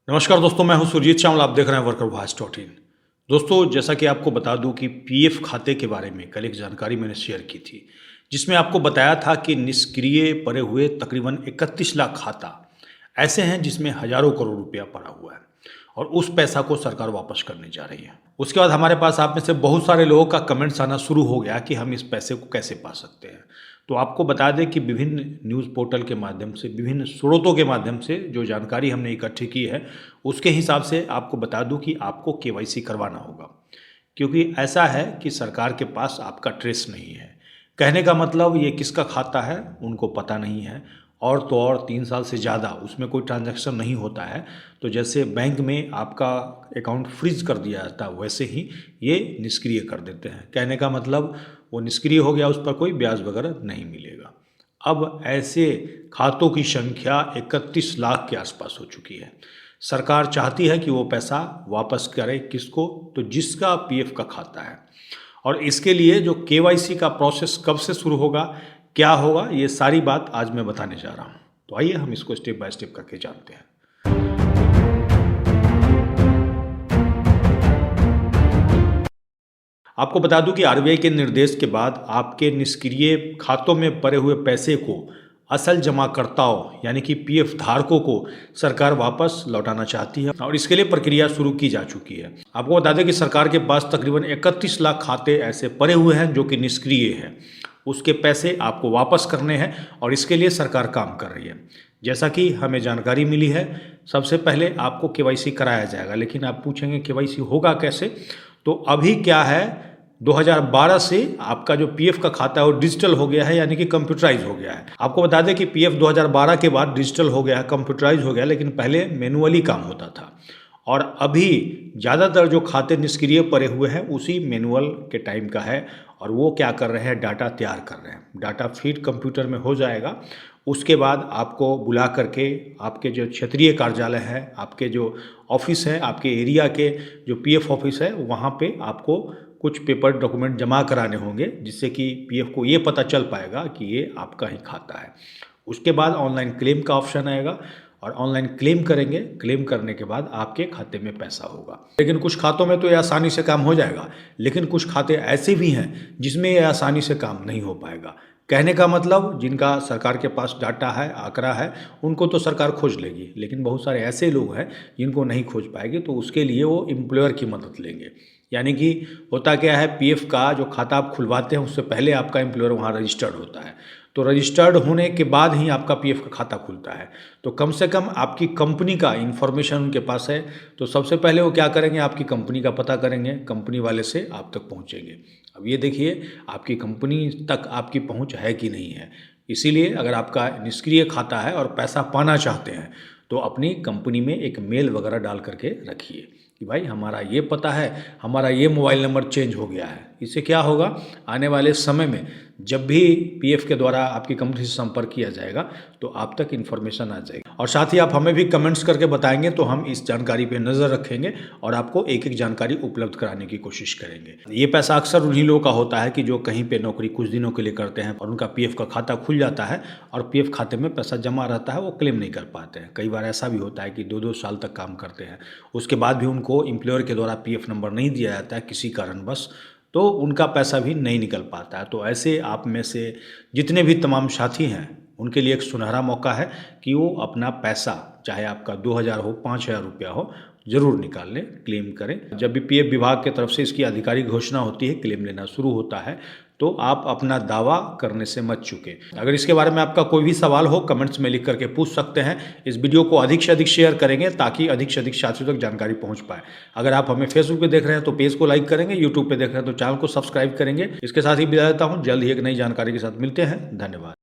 नमस्कार दोस्तों, मैं हूं सुरजीत चावल। आप देख रहे हैं वर्कर वॉइस डॉट इन। दोस्तों, जैसा कि आपको बता दूं कि पीएफ खाते के बारे में कल एक जानकारी मैंने शेयर की थी, जिसमें आपको बताया था कि निष्क्रिय पड़े हुए तकरीबन 31 लाख खाता ऐसे हैं जिसमें हजारों करोड़ रुपया पड़ा हुआ है और उस पैसा को सरकार वापस करने जा रही है। उसके बाद हमारे पास आप में से बहुत सारे लोगों का कमेंट्स आना शुरू हो गया कि हम इस पैसे को कैसे पा सकते हैं। तो आपको बता दें कि विभिन्न न्यूज़ पोर्टल के माध्यम से, विभिन्न स्रोतों के माध्यम से जो जानकारी हमने इकट्ठी की है, उसके हिसाब से आपको बता दूं कि आपको केवाईसी करवाना होगा, क्योंकि ऐसा है कि सरकार के पास आपका ट्रेस नहीं है। कहने का मतलब ये किसका खाता है उनको पता नहीं है, और तो और 3 साल से ज़्यादा उसमें कोई ट्रांजैक्शन नहीं होता है। तो जैसे बैंक में आपका अकाउंट फ्रीज कर दिया जाता है, वैसे ही ये निष्क्रिय कर देते हैं। कहने का मतलब वो निष्क्रिय हो गया, उस पर कोई ब्याज वगैरह नहीं मिलेगा। अब ऐसे खातों की संख्या 31 लाख के आसपास हो चुकी है। सरकार चाहती है कि वो पैसा वापस करे किसको, तो जिसका पीएफ का खाता है। और इसके लिए जो केवाईसी का प्रोसेस कब से शुरू होगा, क्या होगा, ये सारी बात आज मैं बताने जा रहा हूँ। तो आइए हम इसको स्टेप बाय स्टेप करके जानते हैं। आपको बता दूं कि आरबीआई के निर्देश के बाद आपके निष्क्रिय खातों में पड़े हुए पैसे को असल जमाकर्ताओं यानी कि पीएफ धारकों को सरकार वापस लौटाना चाहती है और इसके लिए प्रक्रिया शुरू की जा चुकी है। आपको बता दें कि सरकार के पास तकरीबन 31 लाख खाते ऐसे पड़े हुए हैं जो कि निष्क्रिय हैं। उसके पैसे आपको वापस करने हैं और इसके लिए सरकार काम कर रही है। जैसा कि हमें जानकारी मिली है, सबसे पहले आपको केवाईसी कराया जाएगा। लेकिन आप पूछेंगे केवाईसी होगा कैसे? तो अभी क्या है, 2012 से आपका जो पीएफ का खाता है वो डिजिटल हो गया है, यानी कि कंप्यूटराइज हो गया है। आपको बता दें कि पीएफ 2012 के बाद डिजिटल हो गया है, कंप्यूटराइज हो गया, लेकिन पहले मैनुअली काम होता था। और अभी ज़्यादातर जो खाते निष्क्रिय पड़े हुए हैं उसी मैनुअल के टाइम का है। और वो क्या कर रहे हैं, डाटा तैयार कर रहे हैं। डाटा फीड कंप्यूटर में हो जाएगा, उसके बाद आपको बुला करके आपके जो क्षेत्रीय कार्यालय है, आपके जो ऑफिस है, आपके एरिया के जो पीएफ ऑफिस है, वहाँ पे आपको कुछ पेपर डॉक्यूमेंट जमा कराने होंगे, जिससे कि पीएफ को ये पता चल पाएगा कि ये आपका ही खाता है। उसके बाद ऑनलाइन क्लेम का ऑप्शन आएगा और ऑनलाइन क्लेम करेंगे। क्लेम करने के बाद आपके खाते में पैसा होगा। लेकिन कुछ खातों में तो ये आसानी से काम हो जाएगा, लेकिन कुछ खाते ऐसे भी हैं जिसमें ये आसानी से काम नहीं हो पाएगा। कहने का मतलब जिनका सरकार के पास डाटा है, आंकड़ा है, उनको तो सरकार खोज लेगी, लेकिन बहुत सारे ऐसे लोग हैं जिनको नहीं खोज पाएगी। तो उसके लिए वो एम्प्लॉयर की मदद लेंगे। यानी कि होता क्या है, पीएफ का जो खाता आप खुलवाते हैं उससे पहले आपका एम्प्लॉयर वहाँ रजिस्टर्ड होता है। तो रजिस्टर्ड होने के बाद ही आपका पीएफ का खाता खुलता है। तो कम से कम आपकी कंपनी का इन्फॉर्मेशन उनके पास है। तो सबसे पहले वो क्या करेंगे, आपकी कंपनी का पता करेंगे, कंपनी वाले से आप तक पहुँचेंगे। अब ये देखिए आपकी कंपनी तक आपकी पहुँच है कि नहीं है। इसीलिए अगर आपका निष्क्रिय खाता है और पैसा पाना चाहते हैं तो अपनी कंपनी में एक मेल वगैरह डाल करके रखिए कि भाई हमारा ये पता है, हमारा ये मोबाइल नंबर चेंज हो गया है। इससे क्या होगा, आने वाले समय में जब भी पीएफ के द्वारा आपकी कंपनी से संपर्क किया जाएगा तो आप तक इन्फॉर्मेशन आ जाएगी। और साथ ही आप हमें भी कमेंट्स करके बताएंगे तो हम इस जानकारी पे नज़र रखेंगे और आपको एक एक जानकारी उपलब्ध कराने की कोशिश करेंगे। ये पैसा अक्सर उन्हीं लोगों का होता है कि जो कहीं पे नौकरी कुछ दिनों के लिए करते हैं और उनका पीएफ का खाता खुल जाता है और पीएफ खाते में पैसा जमा रहता है, वो क्लेम नहीं कर पाते हैं। कई बार ऐसा भी होता है कि 2-2 साल तक काम करते हैं, उसके बाद भी उनको एम्प्लॉयर के द्वारा पीएफ नंबर नहीं दिया जाता है किसी कारणवश, तो उनका पैसा भी नहीं निकल पाता है। तो ऐसे आप में से जितने भी तमाम साथी हैं उनके लिए एक सुनहरा मौका है कि वो अपना पैसा, चाहे आपका 2000 हो, 5000 रुपया हो, ज़रूर निकाल लें, क्लेम करें। जब भी पीएफ विभाग की तरफ से इसकी आधिकारिक घोषणा होती है, क्लेम लेना शुरू होता है, तो आप अपना दावा करने से मत चूकें। अगर इसके बारे में आपका कोई भी सवाल हो, कमेंट्स में लिख करके पूछ सकते हैं। इस वीडियो को अधिक से अधिक शेयर करेंगे ताकि अधिक से अधिक साथियों तक जानकारी पहुंच पाए। अगर आप हमें फेसबुक पे देख रहे हैं तो पेज को लाइक करेंगे, यूट्यूब पे देख रहे हैं तो चैनल को सब्सक्राइब करेंगे। इसके साथ ही विदा लेता हूँ, जल्द ही एक नई जानकारी के साथ मिलते हैं। धन्यवाद।